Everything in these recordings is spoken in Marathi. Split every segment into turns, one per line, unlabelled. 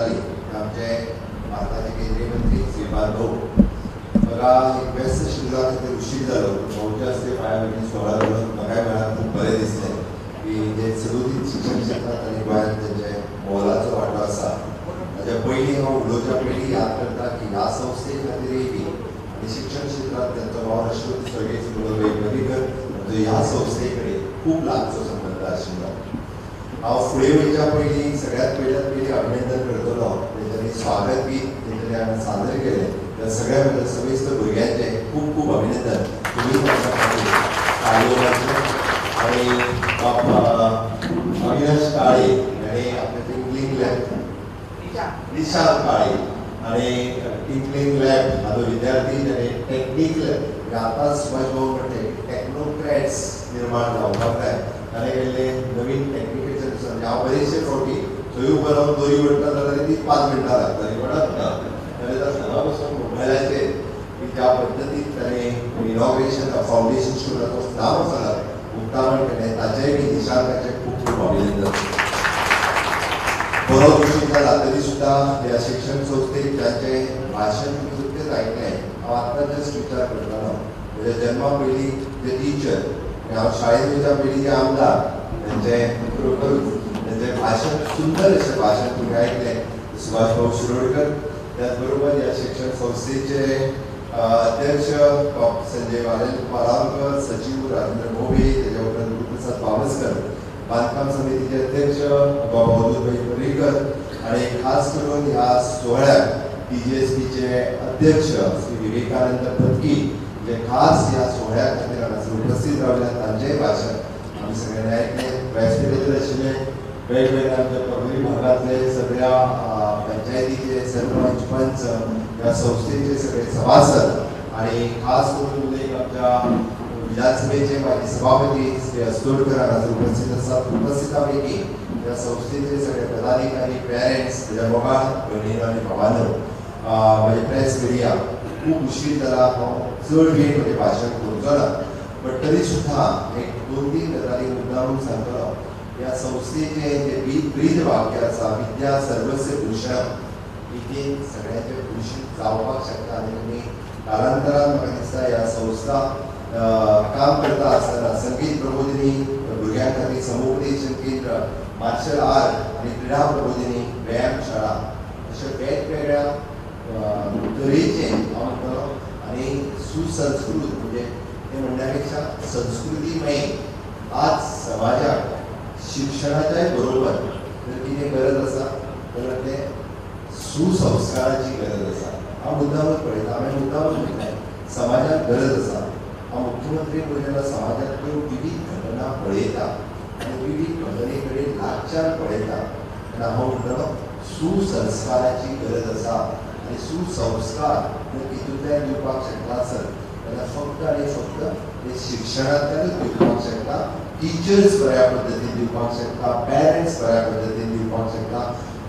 आमचे भारताचे केंद्रीय मंत्री श्रीपाद भाऊ बघा एक व्यस्त शिबिरात ते उशीर झालो भाऊच्या हस्ते पायावरती सोहळा करून बघायला मला खूप बरे दिसले की जे सदोदित शिक्षण क्षेत्रात आणि गोंयांत त्यांचे मोलाचो वांटो आसा ताच्या पयलीं हांव उलोवच्या पयलीं याद करता की ह्या संस्थे खातीर येयली आनी शिक्षण क्षेत्रात त्यांचो भाव राष्ट्रपती सर्गेच पर्रीकर जो ह्या संस्थे कडेन खूप लागचो संबंध आशिल्लो. हांव फुडें वयच्या पयलीं सगळ्यात पयलीं अभिनंदन करतलो तेंच्यांनी स्वागत गीत तेंच्यांनी हांवें सादर केलें त्या सगळ्या समेस्त भुरग्यांचें खूप खूप अभिनंदन. तुमी ताच्या खातीर ताळयो वाजोवच्यो. आनी अविनाश काळे हाणें आपले टिंकलिंग लॅब विशाल काळे आनी टिंकलिंग लॅब हाजो विद्यार्थी ताणें टॅक्निकल आतां सुभाष भाऊ म्हणटे टॅक्नोक्रॅट्स निर्माण जावपाक जाय ताणें केल्ले नवीन टॅक्निकल हांव बरेचशे फावटी थंय उबो रावन दोरी म्हणटा जाल्यार ती 5 मिनटां लागताली पडत ना जाल्यार सदां पासून मोबायलाचेर की ज्या पद्दतीन ताणें इनॉग्रेशन फावंडेशन स्टोराचो नांव आसा उक्तावण केलें ताचेय बी निशांकाचें खूब खूब अभिनंदन. बरो उशीर जाला तरी सुद्दां ह्या शिक्षण संस्थेक जाचें भाशण तुमी उक्तेच आयकलें हांव आतां जस्ट विचार करतालो म्हज्या जन्मा पयलीं जे टीचर आनी हांव शाळेंत वयच्या पयलीं जे आमदार तेंचें खरोखरूच तेंचें भाशण सुंदर अशें भाशण तुमी आयकलें सुभाष भाऊ शिरोडकर. त्याच बरोबर ह्या शिक्षण संस्थेचे अध्यक्ष संजय वालावलकर, सचिव राजेंद्र मोबे, तेजे उपरांत गुरुप्रसाद बावस्कर, बांदकाम समितीचे अध्यक्ष बाबा अवधूतभाई पर्रीकर आनी खास करून ह्या सोहळ्याक TGSPचे अध्यक्ष श्री विवेकानंद पत्की जे खास ह्या सोहळ्या खातीर हांगासर उपस्थित रावल्यात तांचेंय भाशण आमी सगळ्यांनी आयकलें. व्यासपीठाचेर आशिल्ले वेगवेगळ्या आमच्या पर्वरी भागातले सगळ्या पंचायतीचे सरपंच पंच ह्या संस्थेचे सगळे सभासद आणि खास करून एक आमच्या विधानसभेचे माजी सभापती श्री अस्तोडकर हांगासर उपस्थित आसात. उपस्थितांपैकी ह्या संस्थेचे सगळे पदाधिकारी पेरेंट्स म्हज्या मोगाळ भयणीनो आनी भावांनो म्हजे प्रेस मिडिया खूप उशीर जाला हांव चड वेळ म्हजें भाशण करूंचो ना बट तरी सुद्दां एक 2-3 गजाली मुद्दामून सांगतलो. ह्या संस्थेचे जे ब्रीद वाक्य आसा विद्या सर्वस्य भूषण विद्येन सगळ्यांचे भूषण जावपाक शकता आनी तुमी कालांतरान म्हाका दिसता ह्या संस्था काम करता आसतना संगीत प्रबोधिनी भुरग्यां खातीर समुपदेशन केंद्र मार्शल आर्ट आनी क्रिडा प्रबोधिनी व्यायामशाळा अशा वेगवेगळ्या तरेचे हांव म्हणटलो आनी सुसंस्कृत म्हणजे ते म्हणण्या पेक्षा संस्कृतीमय आज समाजाक शिक्षणाच्याय बरोबर जर कितें गरज आसा जाल्यार ते सुसंस्काराची गरज आसा. हांव मुद्दामूच पळयता हांवें मुद्दामूच म्हणलें समाजाक गरज आसा. हांव मुख्यमंत्री पळयतना समाजांतल्यो विविध घटना पळयता आनी विविध घटने कडेन लागच्यान पळयता आनी हांव म्हणटलो सुसंस्काराची गरज आसा आनी सुसंस्कार जर तितूंतल्यान दिवपाक शकता आसत जाल्यार फक्त आनी फक्त ते शिक्षणांतल्यानूच दिवपाक शकता. टीचर्स बऱ्या पद्दतीन दिवपाक शकता, पेरेंट्स बऱ्या पद्दतीन दिवपाक शकता.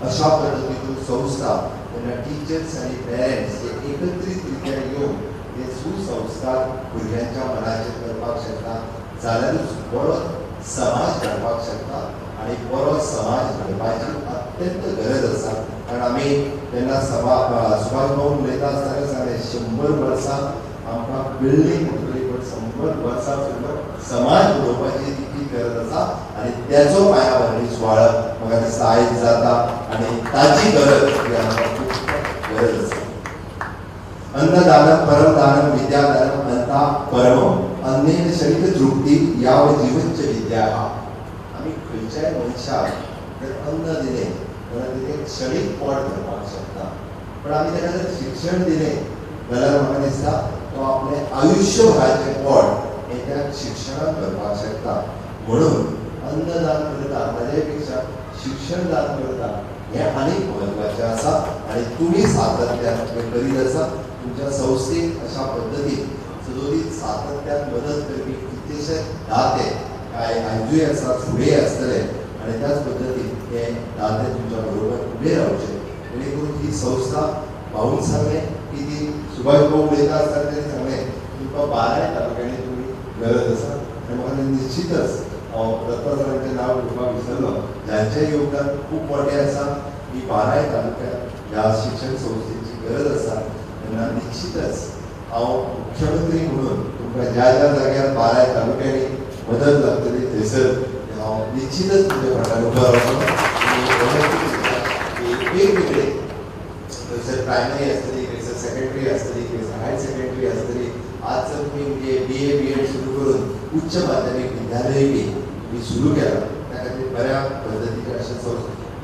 अशा पद्दतीन संस्था तेन्ना टीचर्स आनी पेरेंट्स हे एकत्रीत रित्या येवन हे सुसंस्कार भुरग्यांच्या मनाचेर करपाक शकता जाल्यारूच बरो समाज घडपाक शकता आनी बरो समाज घडपाची अत्यंत गरज आसा. कारण आमी तेन्ना सुभाष भाऊ उलयता आसतना सांगलें 100 वर्सां आमकां बिल्डींग म्हणटली पण 100 वर्सां सुद्दां समाज घडोवपाची तितली गरज आसा आनी त्याचो पायावरणी सुवाळो म्हाका दिसता आयज जाता आनी ताची गरज ही आमकां खूब गरज आसा. अन्नदानम परमदानम विद्यादानम अन्ता परमम अन्नेन शरीर तृप्ती याव जीवनच विद्या. आमी खंयच्याय मनशाक जर अन्न दिलें जाल्यार तेजें क्षणीक पोट भरपाक शकता पण आमी ताका जर शिक्षण दिलें जाल्यार म्हाका दिसता तो आपलें आयुश्यभराचें पोट हें त्या शिक्षणान भरपाक शकता. म्हणून अन्नदान करता ताचे पेक्षा शिक्षण दान करता हें आनीक म्हत्वाचें आसा आनी तुमी सातत्यान हें करीत आसा. तुमच्या संस्थेक अशा पद्दतीन सदोदीत सातत्यान मदत करपी कितलेशे दाते काय आयजूय आसात फुडेंय आसतले आनी त्याच पद्दतीन हे दाते तुमच्या बरोबर उबे रावचे जेणे करून ही संस्था भाऊन सांगलें की ती सुभाष भाऊ उलयता आसतना ताणें सांगलें तुमकां 12 तालुक्यांनी तुमी गरज आसा आनी म्हाका निश्चितच हांव रत्नाकरांचें नांव घेवपाक विसरलो ज्यांचें योगदान खूब मोठें आसा ही बाराय तालुक्यात ह्या शिक्षण संस्थेची गरज आसा तेन्ना निश्चितच हांव मुख्यमंत्री म्हणून तुमकां ज्या ज्या जाग्यार बाराय तालुक्यांनी मदत लागतली थंयसर हांव निश्चितच तुमच्या फाटल्यान उबो रावतलो. वेगवेगळे थंयसर प्रायमरी आसतली, थंयसर सेकंडरी आसतली, थंयसर हायर सेकंडरी आसतली. आज जर तुमी म्हणजे BA BEd सुरू करून उच्च माध्यमीक विद्यालय बी सुरू केला त्या खातीर बऱ्या पद्धतीचे अशें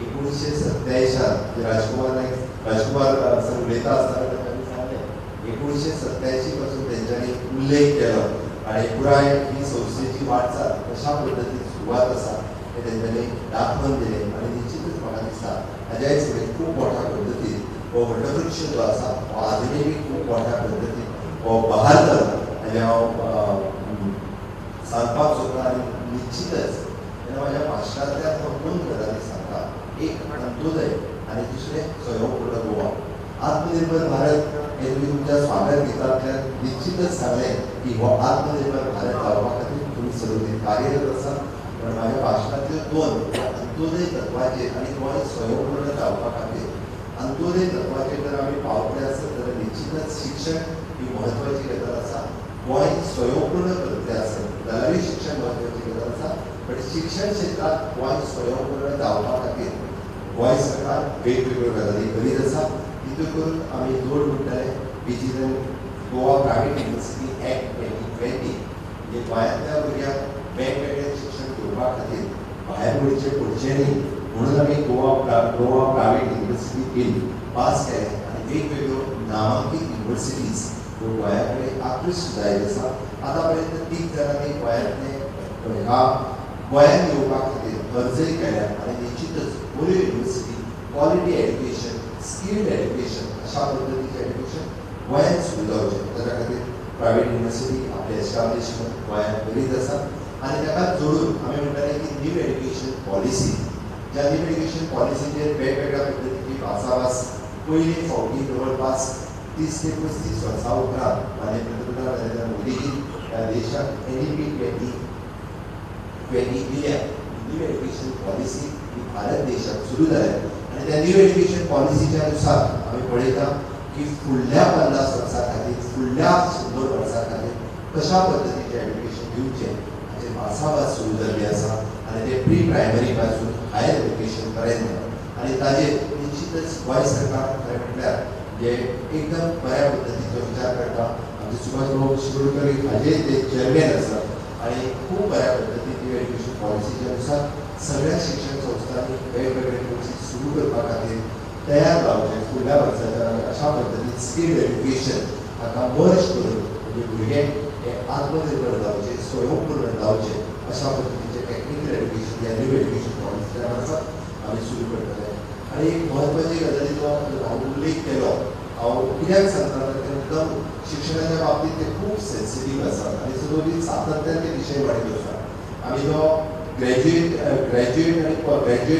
1987 राजकुमार सर उलयता आसतना तांच्यांनी सांगलें 1987 पासून तेंच्यांनी उल्लेख केलो आनी पुराय ही संस्थेची वाटचाल कशा पद्धतीन सुरवात आसा हें तेंच्यांनी दाखोवन दिलें आनी निश्चितच म्हाका दिसता हाज्याय फुडें खूब मोठ्या पद्धतीन हो वटवृक्ष जो आसा हो आजुनूय बी खूब मोठ्या पद्धतीन हो बहारतलो हाजें हांव सांगपाक सोदतां. आनी निश्चितच तेन्ना म्हाज्या भाशणांतल्यान हांव 2 गजाली सांगता. एक अंत्योदय आनी दुसरें स्वयंपूर्ण गोवा. आत्मनिर्भर भारत हे तुमी तुमच्या स्वागत गितांतल्यान निश्चितच सांगलें की हो आत्मनिर्भर भारत जावपा खातीर तुमी सगळीं कार्यरत आसा. पण म्हाज्या भाशणांतल्यो 2 अंत्योदय तत्वाचेर आनी गोंय स्वयंपूर्ण जावपा खातीर अंत्योदय तत्वाचेर जर आमी पावतले आसत जाल्यार निश्चितच शिक्षण ही म्हत्वाची गजाल आसा. गोंय स्वयंपूर्ण करतले आसत जाल्यारूय शिक्षण म्हत्वाची गजाल आसा. पण शिक्षण क्षेत्रांत गोंय स्वयंपूर्ण जावपा खातीर गोंय सरकार वेगवेगळ्यो गजाली करीत आसा. तितून करून आमी जोड म्हणटले digital Goa private university act 2020 म्हणजे गोंयांतल्या भुरग्यांक वेगवेगळें शिक्षण घेवपा खातीर भायर वयचें पडचें न्ही म्हणून आमी Goa private university bill pass केलें आनी वेगवेगळ्यो नामांकीत युनिवर्सिटीज ह्यो गोंया कडेन आकृश्ट जायत आसा. आतां पर्यंत 30 जाणांनी गोंयांतले ह्या गोंयांत येवपा खातीर अर्जय केल्या आनी निश्चितच बऱ्यो university quality education skilled education अशा पद्धतीचें एड्युकेशन गोंयांत सुरू जावचें ताच्या खातीर प्रायवेट युनिवर्सिटी आपलें एस्टाब्लिशमेंट गोंयांत करीत आसा. आनी ताका जोडून आमी म्हणटाले की न्यू एड्युकेशन पॉलिसी ज्या न्यू एड्युकेशन पॉलिसीचेर वेगवेगळ्या पद्धतीची भासाभास पयलीं फावटी जवळपास 30 ते 35 वर्सां उपरांत माननीय पंतप्रधान नरेंद्र मोदीजी ह्या देशाक NEP 2020 दिल्या. न्यू एड्युकेशन पॉलिसी ही भारत देशात सुरू जाल्या आनी त्या न्यू एड्युकेशन पॉलिसीच्या नुसार आमी पळयता की फुडल्या 50 वर्सां खातीर फुडल्या 100 वर्सां खातीर कशा पद्धतीचें एड्युकेशन दिवचें हाचेर भासाभास सुरू जाल्ली आसा. आनी ते प्री प्रायमरी पासून हायर एड्युकेशन पर्यंत आनी ताजेर निश्चितच गोंय सरकार खरें म्हटल्यार जे एकदम बऱ्या पद्धतीचो विचार करता. आमचे सुभाष शिरोडकर हाजे ते चेअरमॅन आसात आनी खूब बऱ्या पद्धतीन एड्युकेशन पॉलिसीच्या नुसार सगळ्या शिक्षण संस्थांनी वेगवेगळे कोर्सीस सुरू करपा खातीर तयार जावचे. फुडल्या वर्साच्या अशा पद्धतीन स्किल्ड एड्युकेशन हाका मर्ज करून म्हणजे भुरगे हे आत्मनिर्भर जावचे स्वयंपूर्ण जावचे अशा पद्धतीचे टेक्निकल एड्युकेशन या न्यू एड्युकेशन पॉलिसीच्या मार्फत आमी सुरू करतले. आनी एक म्हत्वाची गजालीचो हांव उल्लेख केलो. हांव कित्याक सांगता तर एकदम शिक्षणाच्या बाबतींत ते खूब सेन्सिटीव आसात आनी सगळी सातत्यान ते विशय वाडीत आसात. आमी तो ग्रॅज्युएट आनी ग्रॅज्युएट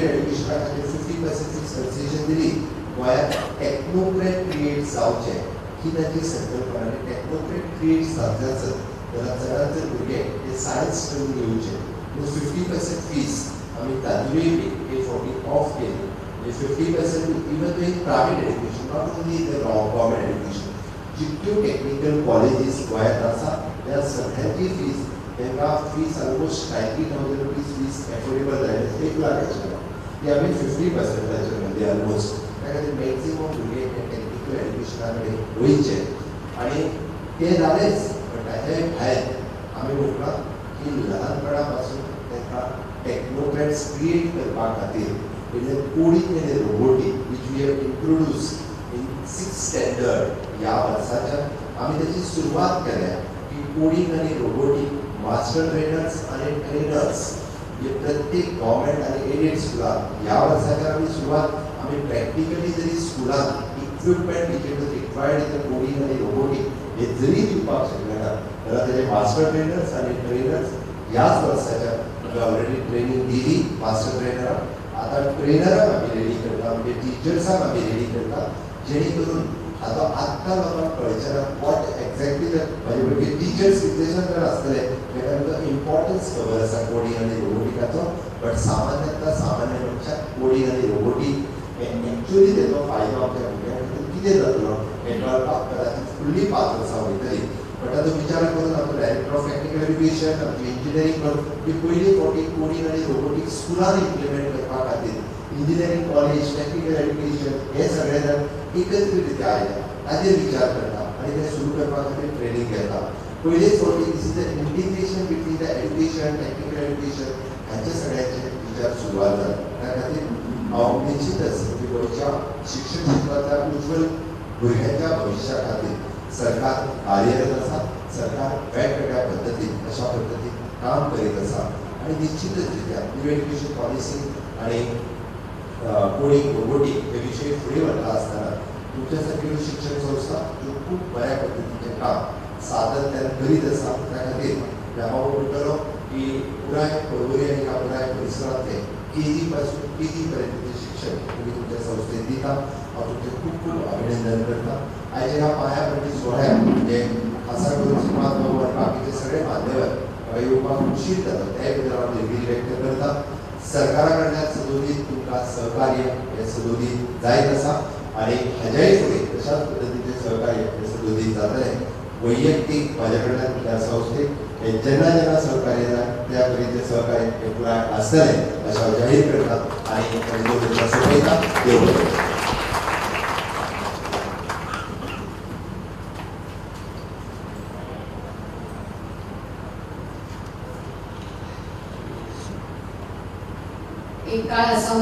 एड्युकेशना खातीर 50% कन्सेशन दिली. गोंयांत टेक्नोक्रेट क्रिएट जावचे ही ताची संकल्पना. आनी टेक्नोक्रेट क्रिएट जावचे आसत जाल्यार चडांत चड भुरगे ते सायन्स स्ट्रीम घेवचे. 50% फीज आमी तातूंय बी हे फावटी ऑफ केली. 50% इवन तो एक private education not only the government education जितक्यो टेक्निकल कॉलेजीस गोंयांत आसा त्या सगळ्यांची फीज तांकां fees almost 90,000 rupees fees affordable जायत 1 लाख आशिल्लो ती आमी 50% म्हणजे ऑलमोस्ट. त्या खातीर मॅक्झिमम भुरगे हे टेक्निकल एड्युकेशना कडेन वयचे आनी ते जालेच. पण ताच्याय भायर आमी म्हणटा की ल्हानपणा पासून तांकां टेक्नोक्रेट्स क्रिएट करपा खातीर पयलें कोडिंग आनी robotic which we have introduced in 6th standard ह्या वर्साच्या आमी ताची सुरवात केल्या की कोडिंग आनी रोबोटीक मास्टर ट्रेनर्स आनी ट्रेनर्स म्हणजे प्रत्येक गव्हर्मेंट आनी एडेड स्कुलांत ह्या वर्साच्या आमी सुरवात आमी प्रॅक्टिकली जरी स्कुलांत equipment which is required in the coding आनी रोबोटीक हे जरी दिवपाक शकलेना जाल्यार तेजे मास्टर ट्रेनर्स आनी ट्रेनर्स ह्याच वर्साच्या ऑलरेडी ट्रेनिंग दिली मास्टर ट्रेनरांक. आतां ट्रेनरांक आमी रेडी करता म्हणजे टिचर्सांक आमी रेडी करता जेणे करून आतां आत्तां लोकांक कळचें ना वॉट एक्झॅक्टली म्हणजे भुरगे टिचर्स कितलेशेच जाण आसतले तांकां इम्पॉर्टन्स खबर आसा कोडिंग आनी रोबोटिकाचो. बट सामान्य मनशाक कोडिंग आनी रोबोटीक एक्चुअली त्याचो फायदो आमच्या भुरग्यां खातीर कितें जातलो हें कळपाक कदाचित फुडली 5 वर्सां वयतली. बट आतां विचार करून आमचो डायरेक्टर ऑफ टेक्निकल एड्युकेशन आमची इंजिनियरींग करून ही पयली फावटी कोडिंग आनी रोबोटिक्स स्कुलान इम्प्लिमेंट करपा खातीर इंजिनियरींग कॉलेज टेक्निकल एड्युकेशन हे सगळे जाण एकत्रितरित्या आयल्या ताजेर विचार करता आनी ते सुरू करपा खातीर ट्रेनींग घेता. पयलेच फावटी this is the integration between the education technical education हांचे सगळ्यांचे विचार सुरवात जाला. त्या खातीर हांव निश्चितच गोंयच्या शिक्षण क्षेत्रांतल्या उज्वल भुरग्यांच्या भविश्या खातीर सरकार कार्यरत आसा. सरकार वेगवेगळ्या पद्दतीन अशा पद्दतीन काम करीत आसा आनी निश्चितच रित्या न्यू एड्युकेशन पॉलिसी आनी कोडिंग रोबोटिक हे विशय फुडें व्हरता आसतना तुमच्या सारक्यो शिक्षण संस्था ह्यो खूब बऱ्या पद्दतीचें काम सातत्यान करीत आसा. त्या खातीर हांव म्हणटलो की पुराय परवरी आनी ह्या पुराय परिसरांतले केजी पासून पीजी पर्यंतचें शिक्षण तुमी तुमच्या संस्थेन दिता. हांव तुमचें खूब खूब अभिनंदन करता. आयच्या ह्या पांयापट्टी सोहळ्याक म्हणजे खासा करून श्रीमान भाऊ आनी बाकीचे सगळे मान्यवर हांगा येवपाक उशीर जाता ते बद्दल हांव दिलगिरी व्यक्त करता. सरकारा कडल्यान सदोदीत तुमकां सहकार्य हें सदोदीत जायत आसा आनी हाज्याय फुडें तशाच पद्दतीचें सहकार्य हें सदोदीत जातलें. वैयक्तीक म्हाज्या कडल्यान ह्या संस्थेक हें जेन्ना जेन्ना सहकार्य जाय त्या तरेचें सहकार्य हें पुराय आसतलें अशें हांव जाहीर करता आनी तुमकां सोंपयता. देव बरें.
एक काळ असा